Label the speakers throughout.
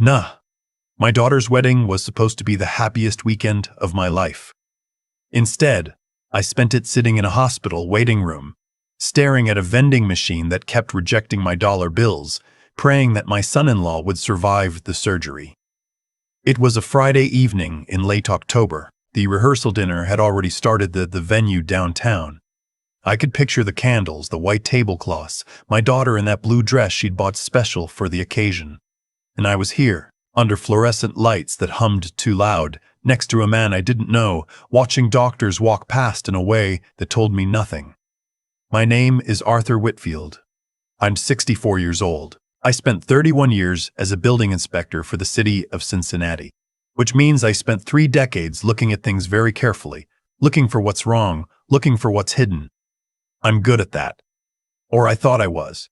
Speaker 1: Nah, my daughter's wedding was supposed to be the happiest weekend of my life. Instead, I spent it sitting in a hospital waiting room, staring at a vending machine that kept rejecting my dollar bills, praying that my son-in-law would survive the surgery. It was a Friday evening in late October. The rehearsal dinner had already started at the venue downtown. I could picture the candles, the white tablecloths, my daughter in that blue dress she'd bought special for the occasion. And I was here, under fluorescent lights that hummed too loud, next to a man I didn't know, watching doctors walk past in a way that told me nothing. My name is Arthur Whitfield. I'm 64 years old. I spent 31 years as a building inspector for the city of Cincinnati, which means I spent 3 decades looking at things very carefully, looking for what's wrong, looking for what's hidden. I'm good at that. Or I thought I was.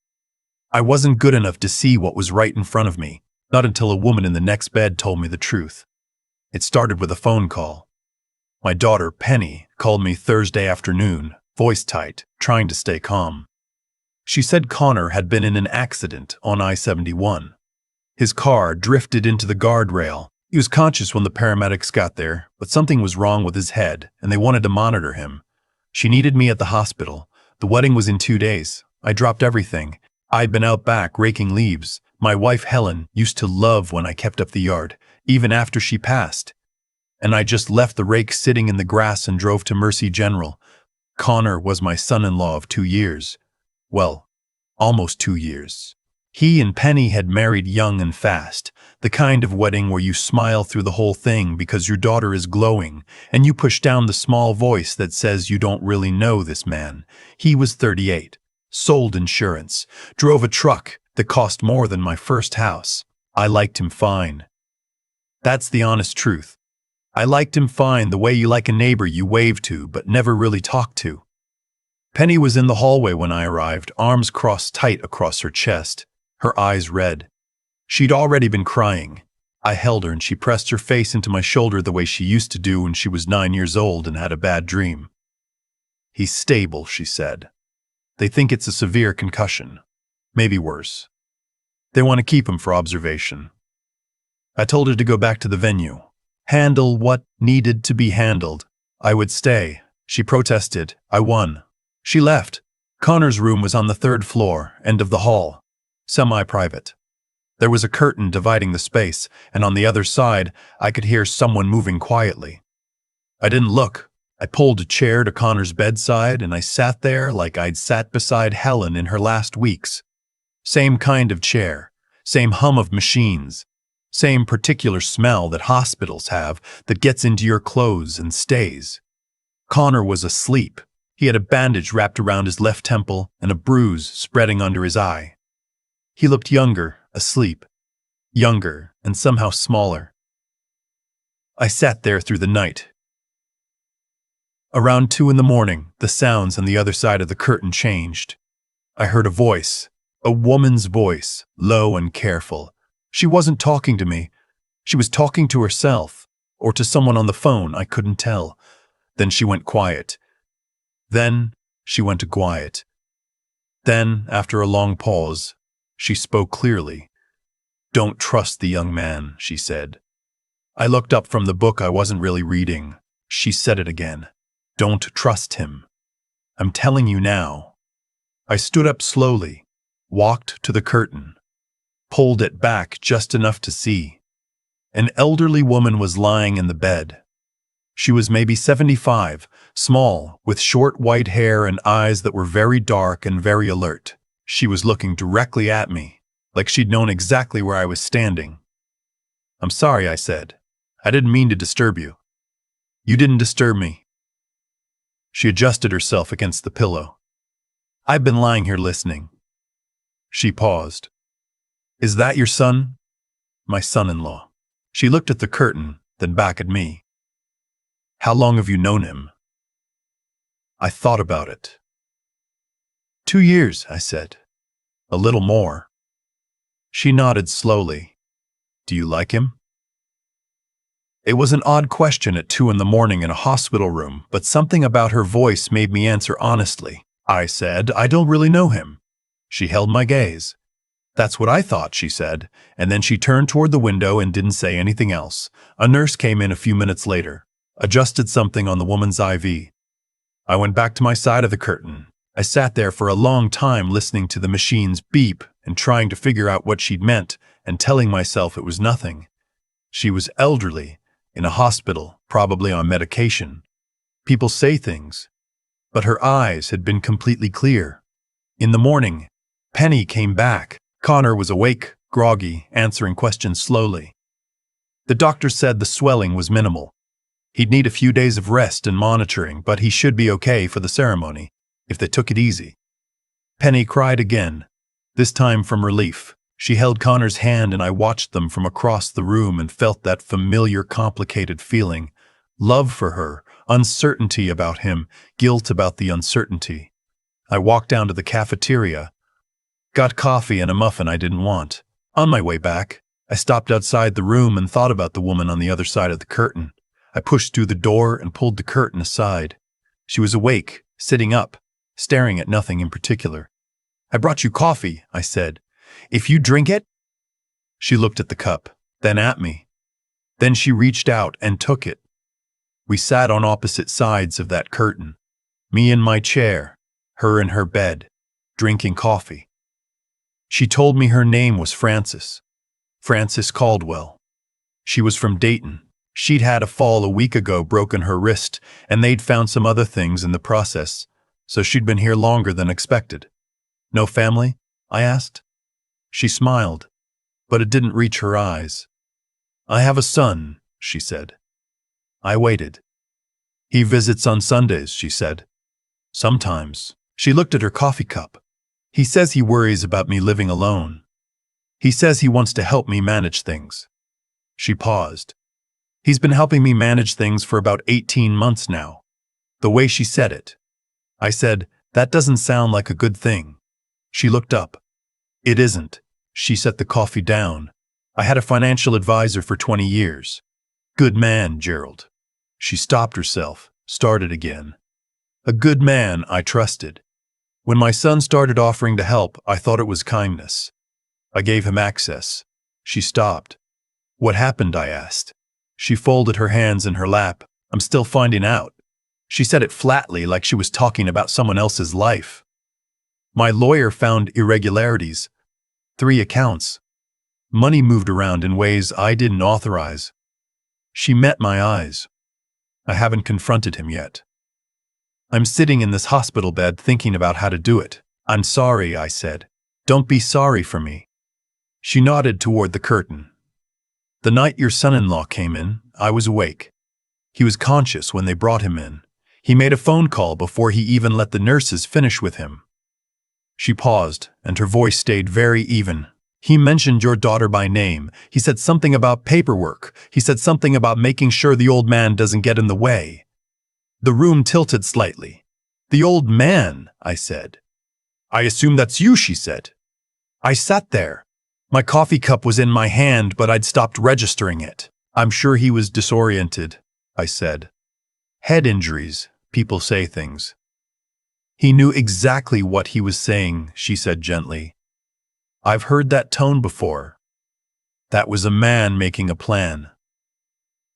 Speaker 1: I wasn't good enough to see what was right in front of me, not until a woman in the next bed told me the truth. It started with a phone call. My daughter, Penny, called me Thursday afternoon, voice tight, trying to stay calm. She said Connor had been in an accident on I-71. His car drifted into the guardrail. He was conscious when the paramedics got there, but something was wrong with his head, and they wanted to monitor him. She needed me at the hospital. The wedding was in 2 days. I dropped everything. I'd been out back raking leaves. My wife, Helen, used to love when I kept up the yard, even after she passed. And I just left the rake sitting in the grass and drove to Mercy General. Connor was my son-in-law of 2 years. Well, almost 2 years. He and Penny had married young and fast, the kind of wedding where you smile through the whole thing because your daughter is glowing, and you push down the small voice that says you don't really know this man. He was 38, sold insurance, drove a truck that cost more than my first house. I liked him fine. That's the honest truth. I liked him fine the way you like a neighbor you wave to but never really talk to. Penny was in the hallway when I arrived, arms crossed tight across her chest, her eyes red. She'd already been crying. I held her and she pressed her face into my shoulder the way she used to do when she was 9 years old and had a bad dream. He's stable, she said. They think it's a severe concussion. Maybe worse. They want to keep him for observation. I told her to go back to the venue. Handle what needed to be handled. I would stay. She protested. I won. She left. Connor's room was on the 3rd floor, end of the hall. Semi-private. There was a curtain dividing the space, and on the other side, I could hear someone moving quietly. I didn't look. I pulled a chair to Connor's bedside, and I sat there like I'd sat beside Helen in her last weeks. Same kind of chair, same hum of machines, same particular smell that hospitals have that gets into your clothes and stays. Connor was asleep. He had a bandage wrapped around his left temple and a bruise spreading under his eye. He looked younger, asleep. Younger, and somehow smaller. I sat there through the night. Around 2 in the morning, the sounds on the other side of the curtain changed. I heard a voice, a woman's voice, low and careful. She wasn't talking to me. She was talking to herself, or to someone on the phone, I couldn't tell. Then she went quiet. Then she went quiet. Then, after a long pause, she spoke clearly. "Don't trust the young man," she said. I looked up from the book I wasn't really reading. She said it again. "Don't trust him. I'm telling you now." I stood up slowly, walked to the curtain, pulled it back just enough to see. An elderly woman was lying in the bed. She was maybe 75, small, with short white hair and eyes that were very dark and very alert. She was looking directly at me, like she'd known exactly where I was standing. "I'm sorry," I said. "I didn't mean to disturb you." "You didn't disturb me." She adjusted herself against the pillow. "I've been lying here listening." She paused. "Is that your son?" "My son-in-law." She looked at the curtain, then back at me. "How long have you known him?" I thought about it. 2 years, I said. "A little more." She nodded slowly. "Do you like him?" It was an odd question at 2 in the morning in a hospital room, but something about her voice made me answer honestly. I said, "I don't really know him." She held my gaze. That's what I thought, she said, and then she turned toward the window and didn't say anything else. A nurse came in a few minutes later, adjusted something on the woman's IV. I went back to my side of the curtain. I sat there for a long time listening to the machine's beep and trying to figure out what she'd meant and telling myself it was nothing. She was elderly, in a hospital, probably on medication. People say things, but her eyes had been completely clear. In the morning, Penny came back. Connor was awake, groggy, answering questions slowly. The doctor said the swelling was minimal. He'd need a few days of rest and monitoring, but he should be okay for the ceremony, if they took it easy. Penny cried again, this time from relief. She held Connor's hand and I watched them from across the room and felt that familiar, complicated feeling. Love for her, uncertainty about him, guilt about the uncertainty. I walked down to the cafeteria, got coffee and a muffin I didn't want. On my way back, I stopped outside the room and thought about the woman on the other side of the curtain. I pushed through the door and pulled the curtain aside. She was awake, sitting up, staring at nothing in particular. I brought you coffee, I said. If you drink it? She looked at the cup, then at me. Then she reached out and took it. We sat on opposite sides of that curtain. Me in my chair, her in her bed, drinking coffee. She told me her name was Frances. Frances Caldwell. She was from Dayton. She'd had a fall a week ago, broken her wrist, and they'd found some other things in the process, so she'd been here longer than expected. No family? I asked. She smiled, but it didn't reach her eyes. I have a son, she said. I waited. He visits on Sundays, she said. Sometimes. She looked at her coffee cup. He says he worries about me living alone. He says he wants to help me manage things. She paused. He's been helping me manage things for about 18 months now. The way she said it. I said, that doesn't sound like a good thing. She looked up. It isn't. She set the coffee down. I had a financial advisor for 20 years. Good man, Gerald. She stopped herself, started again. A good man I trusted. When my son started offering to help, I thought it was kindness. I gave him access. She stopped. What happened? I asked. She folded her hands in her lap. I'm still finding out. She said it flatly, like she was talking about someone else's life. My lawyer found irregularities. 3 accounts. Money moved around in ways I didn't authorize. She met my eyes. I haven't confronted him yet. I'm sitting in this hospital bed thinking about how to do it. I'm sorry, I said. Don't be sorry for me. She nodded toward the curtain. The night your son-in-law came in, I was awake. He was conscious when they brought him in. He made a phone call before he even let the nurses finish with him. She paused, and her voice stayed very even. He mentioned your daughter by name. He said something about paperwork. He said something about making sure the old man doesn't get in the way. The room tilted slightly. The old man, I said. I assume that's you, she said. I sat there. My coffee cup was in my hand, but I'd stopped registering it. I'm sure he was disoriented, I said. Head injuries, people say things. He knew exactly what he was saying, she said gently. I've heard that tone before. That was a man making a plan.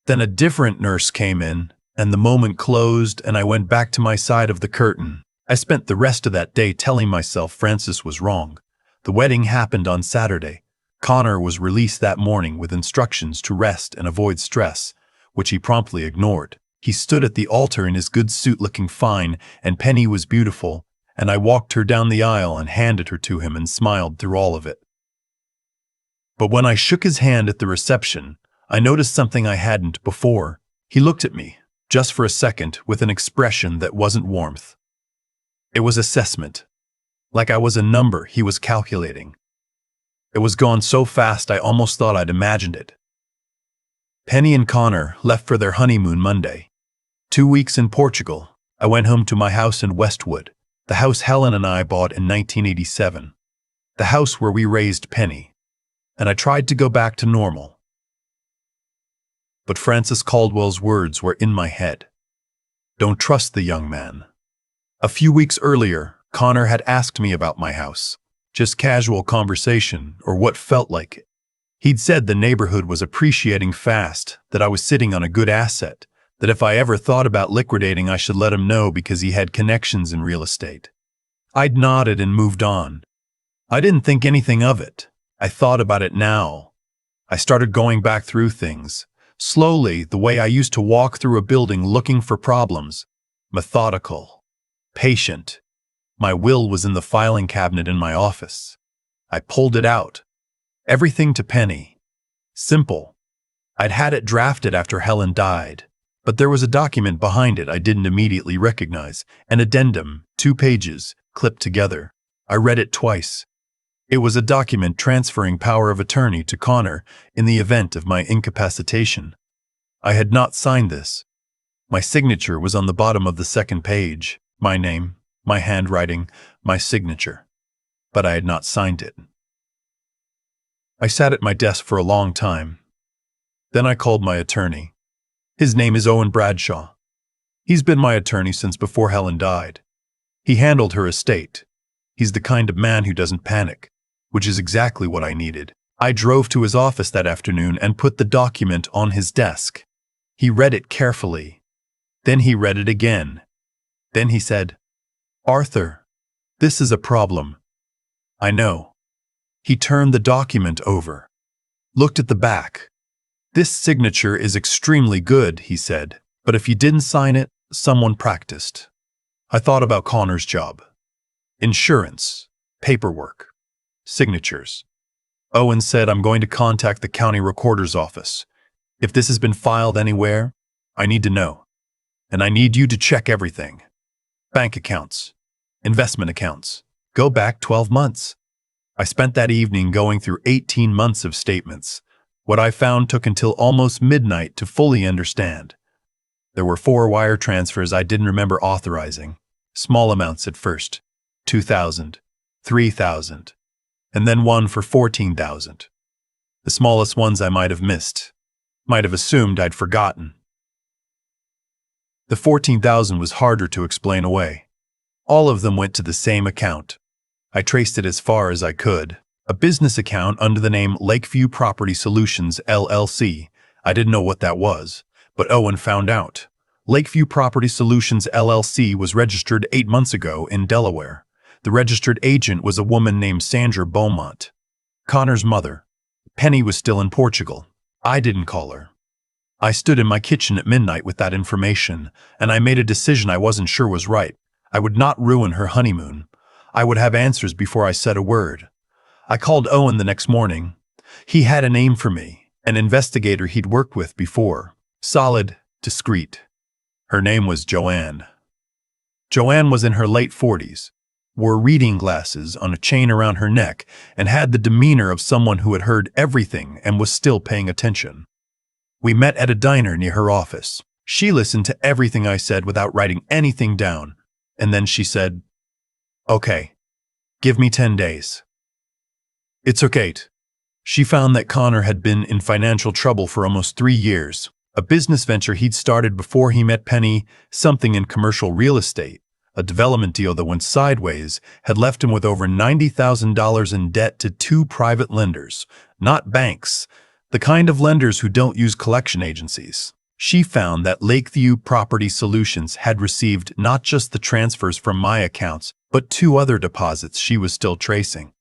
Speaker 1: Then a different nurse came in, and the moment closed and I went back to my side of the curtain. I spent the rest of that day telling myself Frances was wrong. The wedding happened on Saturday. Connor was released that morning with instructions to rest and avoid stress, which he promptly ignored. He stood at the altar in his good suit looking fine, and Penny was beautiful, and I walked her down the aisle and handed her to him and smiled through all of it. But when I shook his hand at the reception, I noticed something I hadn't before. He looked at me, just for a second, with an expression that wasn't warmth. It was assessment. Like I was a number he was calculating. It was gone so fast I almost thought I'd imagined it. Penny and Connor left for their honeymoon Monday. 2 weeks in Portugal. I went home to my house in Westwood, the house Helen and I bought in 1987, the house where we raised Penny, and I tried to go back to normal. But Frances Caldwell's words were in my head. Don't trust the young man. A few weeks earlier, Connor had asked me about my house. just casual conversation, or what felt like it. He'd said the neighborhood was appreciating fast, that I was sitting on a good asset, that if I ever thought about liquidating, I should let him know because he had connections in real estate. I'd nodded and moved on. I didn't think anything of it. I thought about it now. I started going back through things, slowly, the way I used to walk through a building looking for problems. Methodical. Patient. My will was in the filing cabinet in my office. I pulled it out. Everything to penny. Simple. I'd had it drafted after Helen died, but there was a document behind it I didn't immediately recognize, an addendum, 2 pages, clipped together. I read it twice. It was a document transferring power of attorney to Connor in the event of my incapacitation. I had not signed this. My signature was on the bottom of the 2nd page, my name, my handwriting, my signature. But I had not signed it. I sat at my desk for a long time. Then I called my attorney. His name is Owen Bradshaw. He's been my attorney since before Helen died. He handled her estate. He's the kind of man who doesn't panic, which is exactly what I needed. I drove to his office that afternoon and put the document on his desk. He read it carefully. Then he read it again. Then he said, "Arthur, this is a problem." "I know." He turned the document over, looked at the back. "This signature is extremely good," he said, "but if you didn't sign it, someone practiced." I thought about Connor's job. Insurance, paperwork, signatures. Owen said, "I'm going to contact the county recorder's office. If this has been filed anywhere, I need to know. And I need you to check everything. Bank accounts, investment accounts. Go back 12 months. I spent that evening going through 18 months of statements. What I found took until almost midnight to fully understand. There were 4 wire transfers I didn't remember authorizing. Small amounts at first. 2,000, 3,000, and then one for 14,000. The smallest ones I might have missed. Might have assumed I'd forgotten. The 14,000 was harder to explain away. All of them went to the same account. I traced it as far as I could. A business account under the name Lakeview Property Solutions, LLC. I didn't know what that was, but Owen found out. Lakeview Property Solutions, LLC was registered 8 months ago in Delaware. The registered agent was a woman named Sandra Beaumont. Connor's mother. Penny was still in Portugal. I didn't call her. I stood in my kitchen at midnight with that information, and I made a decision I wasn't sure was right. I would not ruin her honeymoon. I would have answers before I said a word. I called Owen the next morning. He had a name for me, an investigator he'd worked with before. Solid, discreet. Her name was Joanne. Joanne was in her late 40s, wore reading glasses on a chain around her neck, and had the demeanor of someone who had heard everything and was still paying attention. We met at a diner near her office. She listened to everything I said without writing anything down, and then she said, "Okay, give me 10 days. It took 8. She found that Connor had been in financial trouble for almost 3 years. A business venture he'd started before he met Penny, something in commercial real estate, a development deal that went sideways, had left him with over $90,000 in debt to 2 private lenders, not banks, the kind of lenders who don't use collection agencies. She found that Lakeview Property Solutions had received not just the transfers from my accounts, but 2 other deposits she was still tracing.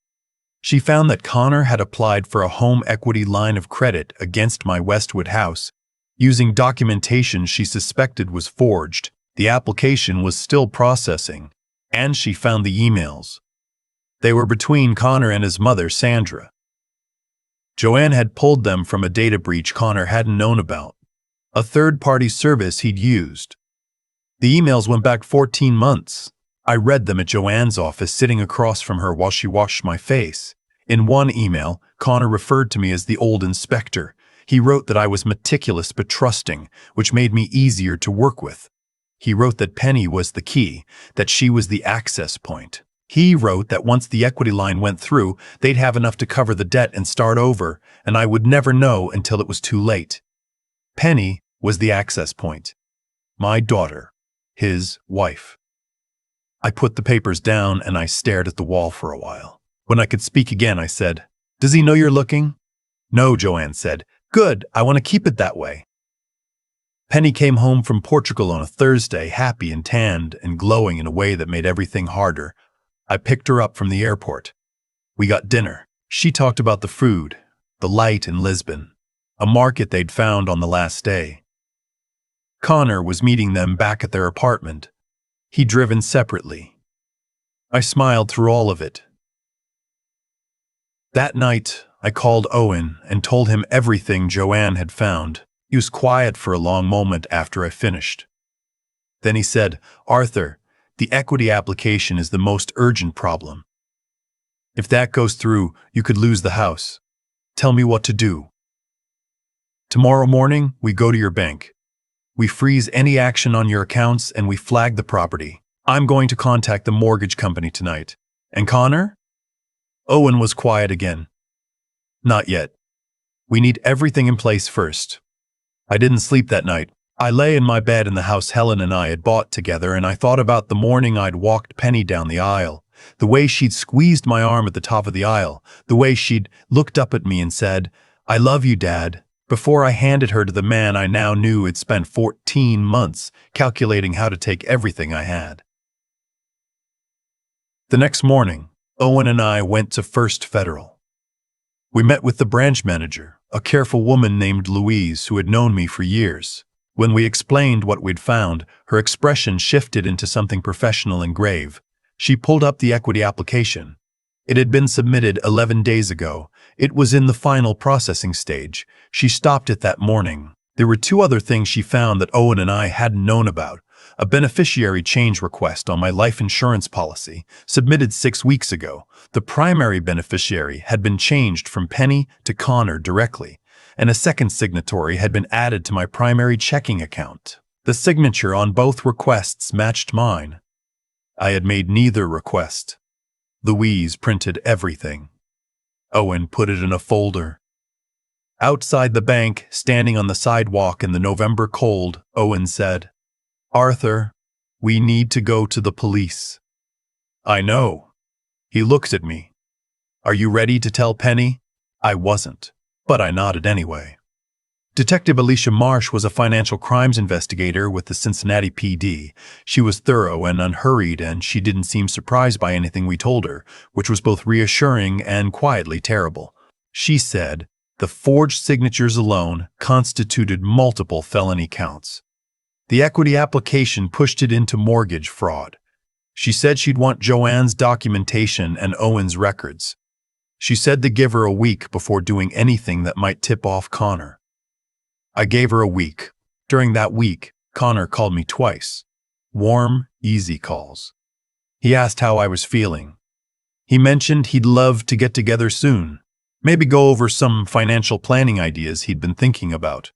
Speaker 1: She found that Connor had applied for a home equity line of credit against my Westwood house, using documentation she suspected was forged. The application was still processing, and she found the emails. They were between Connor and his mother, Sandra. Joanne had pulled them from a data breach Connor hadn't known about, a third-party service he'd used. The emails went back 14 months. I read them at Joanne's office, sitting across from her while she washed my face. In one email, Connor referred to me as the old inspector. He wrote that I was meticulous but trusting, which made me easier to work with. He wrote that Penny was the key, that she was the access point. He wrote that once the equity line went through, they'd have enough to cover the debt and start over, and I would never know until it was too late. Penny was the access point. My daughter, his wife. I put the papers down and I stared at the wall for a while. When I could speak again, I said, "Does he know you're looking?" "No," Joanne said. "Good, I want to keep it that way." Penny came home from Portugal on a Thursday, happy and tanned and glowing in a way that made everything harder. I picked her up from the airport. We got dinner. She talked about the food, the light in Lisbon, a market they'd found on the last day. Connor was meeting them back at their apartment. He'd driven separately. I smiled through all of it. That night, I called Owen and told him everything Joanne had found. He was quiet for a long moment after I finished. Then he said, "Arthur, the equity application is the most urgent problem. If that goes through, you could lose the house. Tell me what to do." "Tomorrow morning, we go to your bank. We freeze any action on your accounts and we flag the property. I'm going to contact the mortgage company tonight. And Connor?" Owen was quiet again. "Not yet. We need everything in place first." I didn't sleep that night. I lay in my bed in the house Helen and I had bought together, and I thought about the morning I'd walked Penny down the aisle, the way she'd squeezed my arm at the top of the aisle, the way she'd looked up at me and said, "I love you, Dad," before I handed her to the man I now knew had spent 14 months calculating how to take everything I had. The next morning, Owen and I went to First Federal. We met with the branch manager, a careful woman named Louise who had known me for years. When we explained what we'd found, her expression shifted into something professional and grave. She pulled up the equity application. It had been submitted 11 days ago. It was in the final processing stage. She stopped it that morning. There were two other things she found that Owen and I hadn't known about. A beneficiary change request on my life insurance policy, submitted 6 weeks ago. The primary beneficiary had been changed from Penny to Connor directly, and a second signatory had been added to my primary checking account. The signature on both requests matched mine. I had made neither request. Louise printed everything. Owen put it in a folder. Outside the bank, standing on the sidewalk in the November cold, Owen said, "Arthur, we need to go to the police." "I know." He looked at me. "Are you ready to tell Penny?" I wasn't, but I nodded anyway. Detective Alicia Marsh was a financial crimes investigator with the Cincinnati PD. She was thorough and unhurried, and she didn't seem surprised by anything we told her, which was both reassuring and quietly terrible. She said the forged signatures alone constituted multiple felony counts. The equity application pushed it into mortgage fraud. She said she'd want Joanne's documentation and Owen's records. She said to give her a week before doing anything that might tip off Connor. I gave her a week. During that week, Connor called me twice. Warm, easy calls. He asked how I was feeling. He mentioned he'd love to get together soon, maybe go over some financial planning ideas he'd been thinking about.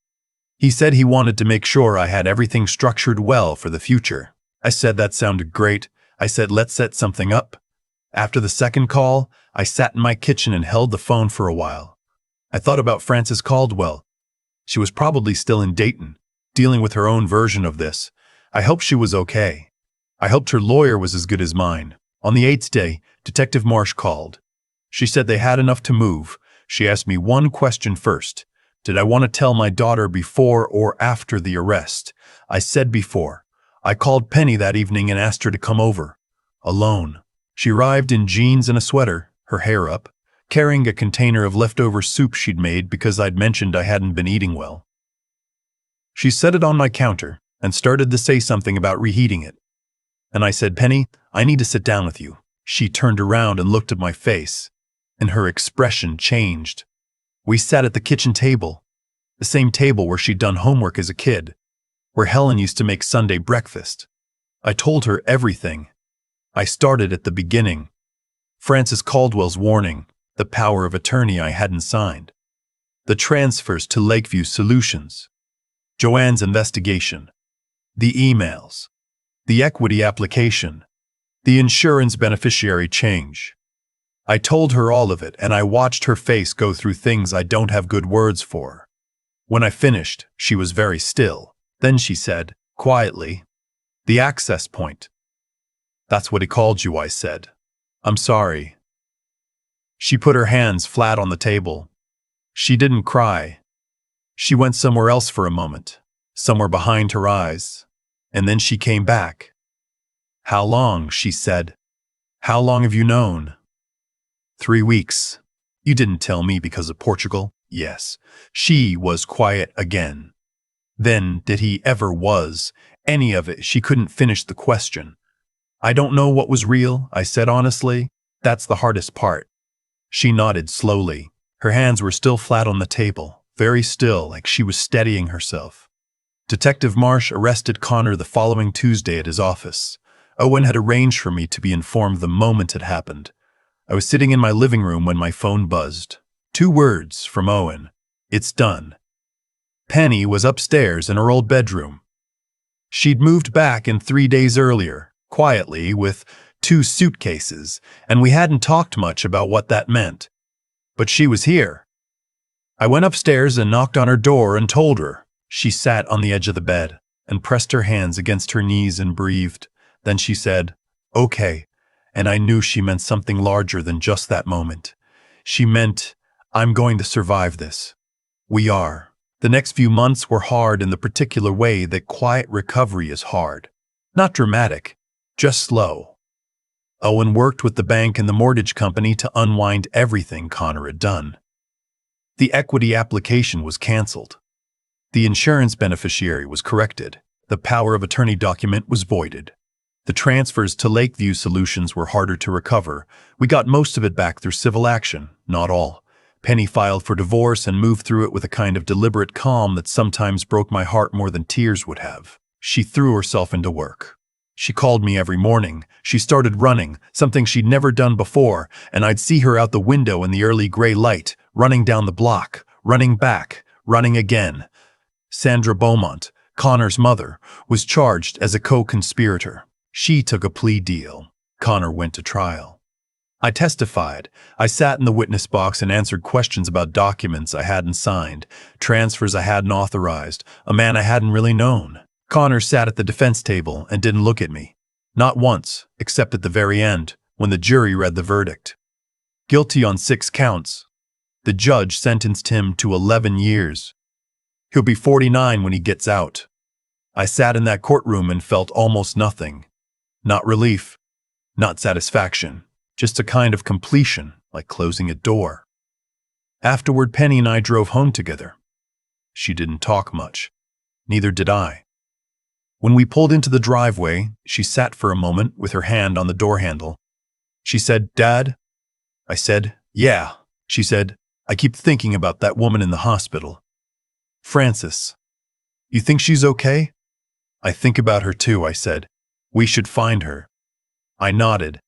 Speaker 1: He said he wanted to make sure I had everything structured well for the future. I said that sounded great. I said, "Let's set something up." After the second call, I sat in my kitchen and held the phone for a while. I thought about Frances Caldwell. She was probably still in Dayton, dealing with her own version of this. I hoped she was okay. I hoped her lawyer was as good as mine. On the 8th day, Detective Marsh called. She said they had enough to move. She asked me one question first. Did I want to tell my daughter before or after the arrest? I said before. I called Penny that evening and asked her to come over. Alone. She arrived in jeans and a sweater, her hair up, carrying a container of leftover soup she'd made because I'd mentioned I hadn't been eating well. She set it on my counter and started to say something about reheating it. And I said, "Penny, I need to sit down with you." She turned around and looked at my face, and her expression changed. We sat at the kitchen table, the same table where she'd done homework as a kid, where Helen used to make Sunday breakfast. I told her everything. I started at the beginning. Frances Caldwell's warning, the power of attorney I hadn't signed, the transfers to Lakeview Solutions, Joanne's investigation, the emails, the equity application, the insurance beneficiary change. I told her all of it, and I watched her face go through things I don't have good words for. When I finished, she was very still. Then she said, quietly, "The access point." "That's what he called you," I said. "I'm sorry." She put her hands flat on the table. She didn't cry. She went somewhere else for a moment, somewhere behind her eyes, and then she came back. "How long?" she said. "How long have you known?" 3 weeks. You didn't tell me because of Portugal? Yes. She was quiet again. Then, did he ever was? Any of it? She couldn't finish the question. "I don't know what was real," I said honestly. "That's the hardest part." She nodded slowly. Her hands were still flat on the table, very still, like she was steadying herself. Detective Marsh arrested Connor the following Tuesday at his office. Owen had arranged for me to be informed the moment it happened. I was sitting in my living room when my phone buzzed. 2 words from Owen. "It's done." Penny was upstairs in her old bedroom. She'd moved back in 3 days earlier, quietly, with 2 suitcases, and we hadn't talked much about what that meant. But she was here. I went upstairs and knocked on her door and told her. She sat on the edge of the bed and pressed her hands against her knees and breathed. Then she said, "Okay," and I knew she meant something larger than just that moment. She meant, "I'm going to survive this." We are. The next few months were hard in the particular way that quiet recovery is hard. Not dramatic, just slow. Owen worked with the bank and the mortgage company to unwind everything Connor had done. The equity application was canceled. The insurance beneficiary was corrected. The power of attorney document was voided. The transfers to Lakeview Solutions were harder to recover. We got most of it back through civil action, not all. Penny filed for divorce and moved through it with a kind of deliberate calm that sometimes broke my heart more than tears would have. She threw herself into work. She called me every morning. She started running, something she'd never done before, and I'd see her out the window in the early gray light, running down the block, running back, running again. Sandra Beaumont, Connor's mother, was charged as a co-conspirator. She took a plea deal. Connor went to trial. I testified. I sat in the witness box and answered questions about documents I hadn't signed, transfers I hadn't authorized, a man I hadn't really known. Connor sat at the defense table and didn't look at me. Not once, except at the very end, when the jury read the verdict. Guilty on 6 counts. The judge sentenced him to 11 years. He'll be 49 when he gets out. I sat in that courtroom and felt almost nothing. Not relief, not satisfaction, just a kind of completion, like closing a door. Afterward, Penny and I drove home together. She didn't talk much. Neither did I. When we pulled into the driveway, she sat for a moment with her hand on the door handle. She said, "Dad?" I said, "Yeah." She said, "I keep thinking about that woman in the hospital. Frances. You think she's okay?" "I think about her too," I said. "We should find her." I nodded.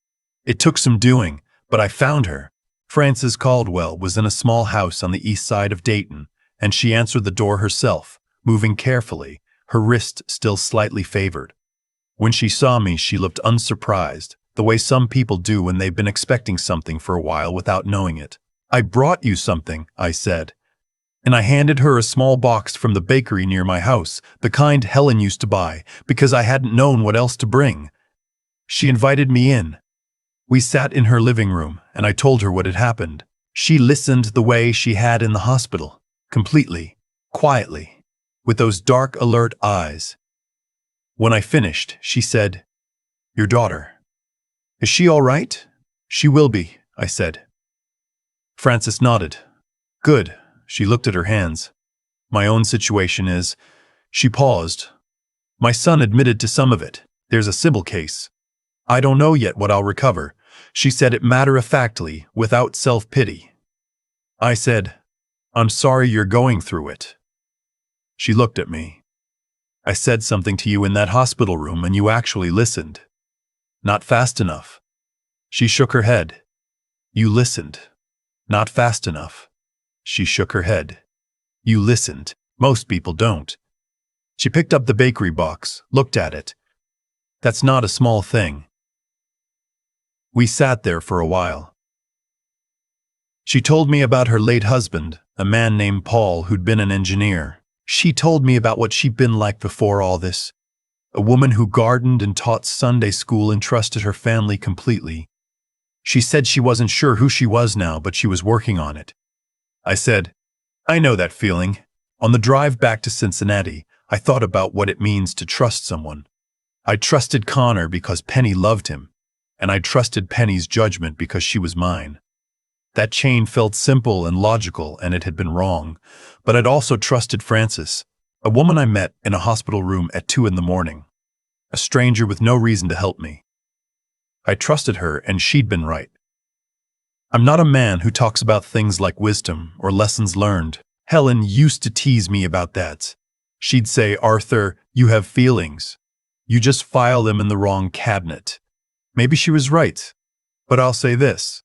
Speaker 1: It took some doing, but I found her. Frances Caldwell was in a small house on the east side of Dayton, and she answered the door herself, moving carefully, her wrist still slightly favored. When she saw me, she looked unsurprised, the way some people do when they've been expecting something for a while without knowing it. "I brought you something," I said. And I handed her a small box from the bakery near my house, the kind Helen used to buy, because I hadn't known what else to bring. She invited me in. We sat in her living room, and I told her what had happened. She listened the way she had in the hospital, completely, quietly, with those dark, alert eyes. When I finished, she said, "Your daughter. Is she all right?" "She will be," I said. Frances nodded. "Good." She looked at her hands. "My own situation is—" She paused. "My son admitted to some of it. There's a civil case. I don't know yet what I'll recover." She said it matter-of-factly, without self-pity. I said, "I'm sorry you're going through it." She looked at me. "I said something to you in that hospital room and you actually listened. Not fast enough." She shook her head. "You listened. Not fast enough." She shook her head. "You listened. Most people don't." She picked up the bakery box, looked at it. "That's not a small thing." We sat there for a while. She told me about her late husband, a man named Paul who'd been an engineer. She told me about what she'd been like before all this. A woman who gardened and taught Sunday school and trusted her family completely. She said she wasn't sure who she was now, but she was working on it. I said, I know that feeling. On the drive back to Cincinnati, I thought about what it means to trust someone. I trusted Connor because Penny loved him, and I trusted Penny's judgment because she was mine. That chain felt simple and logical, and it had been wrong, but I'd also trusted Frances, a woman I met in a hospital room at 2 a.m, a stranger with no reason to help me. I trusted her, and she'd been right. I'm not a man who talks about things like wisdom or lessons learned. Helen used to tease me about that. She'd say, Arthur, you have feelings. You just file them in the wrong cabinet. Maybe she was right, but I'll say this.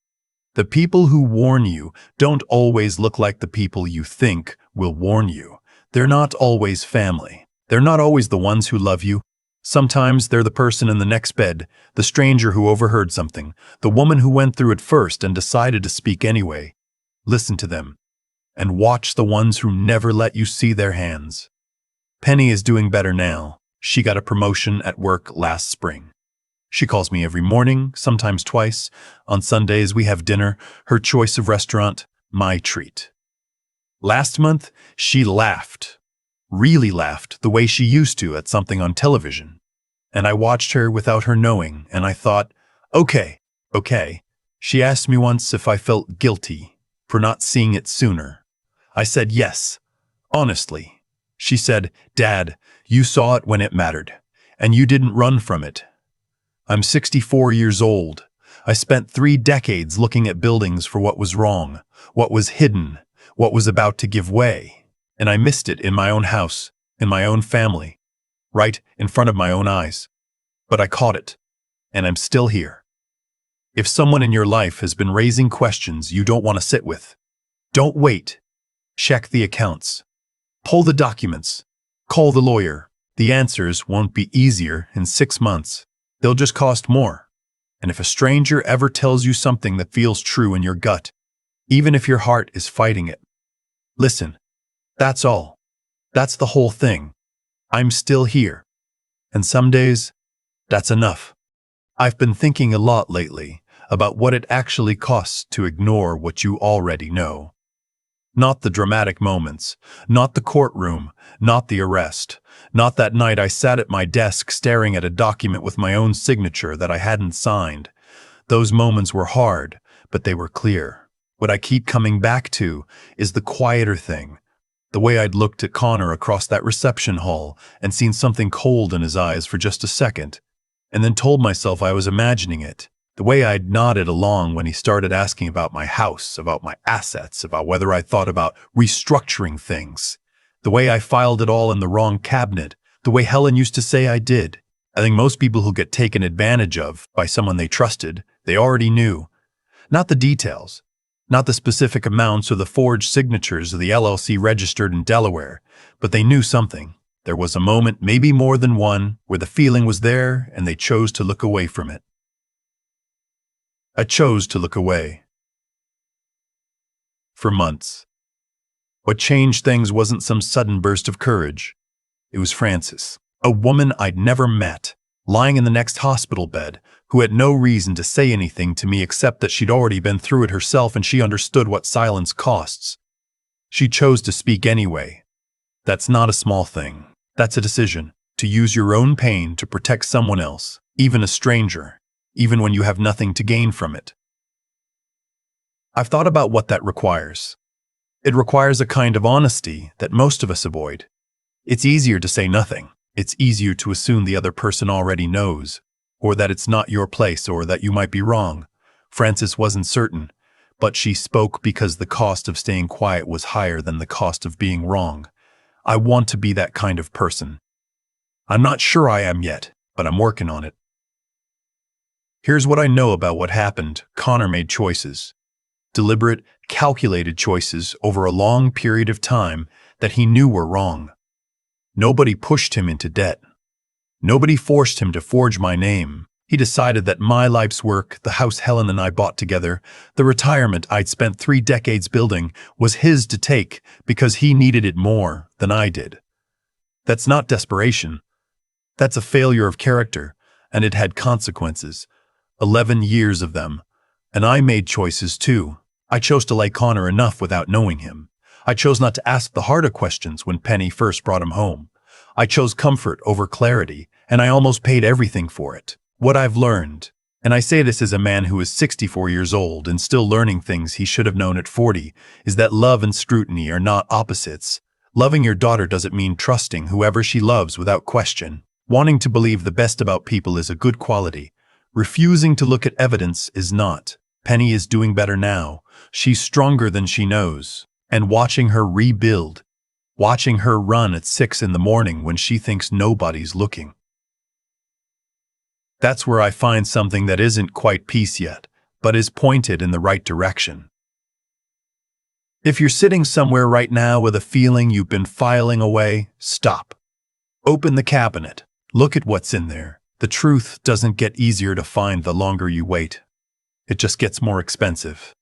Speaker 1: The people who warn you don't always look like the people you think will warn you. They're not always family. They're not always the ones who love you. Sometimes they're the person in the next bed, the stranger who overheard something, the woman who went through it first and decided to speak anyway. Listen to them, and watch the ones who never let you see their hands. Penny is doing better now. She got a promotion at work last spring. She calls me every morning, sometimes twice. On Sundays we have dinner, her choice of restaurant, my treat. Last month, she laughed, really laughed, the way she used to at something on television. And I watched her without her knowing, and I thought, okay. She asked me once if I felt guilty for not seeing it sooner. I said yes, honestly. She said, Dad, you saw it when it mattered, and you didn't run from it. I'm 64 years old. I spent 3 decades looking at buildings for what was wrong, what was hidden, what was about to give way, and I missed it in my own house, in my own family, right in front of my own eyes. But I caught it, and I'm still here. If someone in your life has been raising questions you don't want to sit with, don't wait. Check the accounts. Pull the documents. Call the lawyer. The answers won't be easier in 6 months. They'll just cost more. And if a stranger ever tells you something that feels true in your gut, even if your heart is fighting it, listen. That's all. That's the whole thing. I'm still here. And some days, that's enough. I've been thinking a lot lately about what it actually costs to ignore what you already know. Not the dramatic moments, not the courtroom, not the arrest, not that night I sat at my desk staring at a document with my own signature that I hadn't signed. Those moments were hard, but they were clear. What I keep coming back to is the quieter thing. The way I'd looked at Connor across that reception hall and seen something cold in his eyes for just a second, and then told myself I was imagining it. The way I'd nodded along when he started asking about my house, about my assets, about whether I thought about restructuring things. The way I filed it all in the wrong cabinet, the way Helen used to say I did. I think most people who get taken advantage of by someone they trusted, they already knew. Not the details, not the specific amounts or the forged signatures of the LLC registered in Delaware, but they knew something. There was a moment, maybe more than one, where the feeling was there and they chose to look away from it. I chose to look away. For months. What changed things wasn't some sudden burst of courage. It was Frances, a woman I'd never met, lying in the next hospital bed, who had no reason to say anything to me except that she'd already been through it herself and she understood what silence costs. She chose to speak anyway. That's not a small thing. That's a decision, to use your own pain to protect someone else, even a stranger, even when you have nothing to gain from it. I've thought about what that requires. It requires a kind of honesty that most of us avoid. It's easier to say nothing. It's easier to assume the other person already knows, or that it's not your place, or that you might be wrong. Frances wasn't certain, but she spoke because the cost of staying quiet was higher than the cost of being wrong. I want to be that kind of person. I'm not sure I am yet, but I'm working on it. Here's what I know about what happened. Connor made choices. Deliberate, calculated choices over a long period of time that he knew were wrong. Nobody pushed him into debt. Nobody forced him to forge my name. He decided that my life's work, the house Helen and I bought together, the retirement I'd spent 3 decades building, was his to take because he needed it more than I did. That's not desperation. That's a failure of character, and it had consequences. 11 years of them, And I made choices too. I chose to like Connor enough without knowing him. I chose not to ask the harder questions when Penny first brought him home. I chose comfort over clarity, and I almost paid everything for it. What I've learned, and I say this as a man who is 64 years old and still learning things he should have known at 40, is that love and scrutiny are not opposites. Loving your daughter doesn't mean trusting whoever she loves without question. Wanting to believe the best about people is a good quality. Refusing to look at evidence is not. Penny is doing better now. She's stronger than she knows. And watching her rebuild, watching her run at 6 in the morning when she thinks nobody's looking. That's where I find something that isn't quite peace yet, but is pointed in the right direction. If you're sitting somewhere right now with a feeling you've been filing away, stop. Open the cabinet. Look at what's in there. The truth doesn't get easier to find the longer you wait. It just gets more expensive.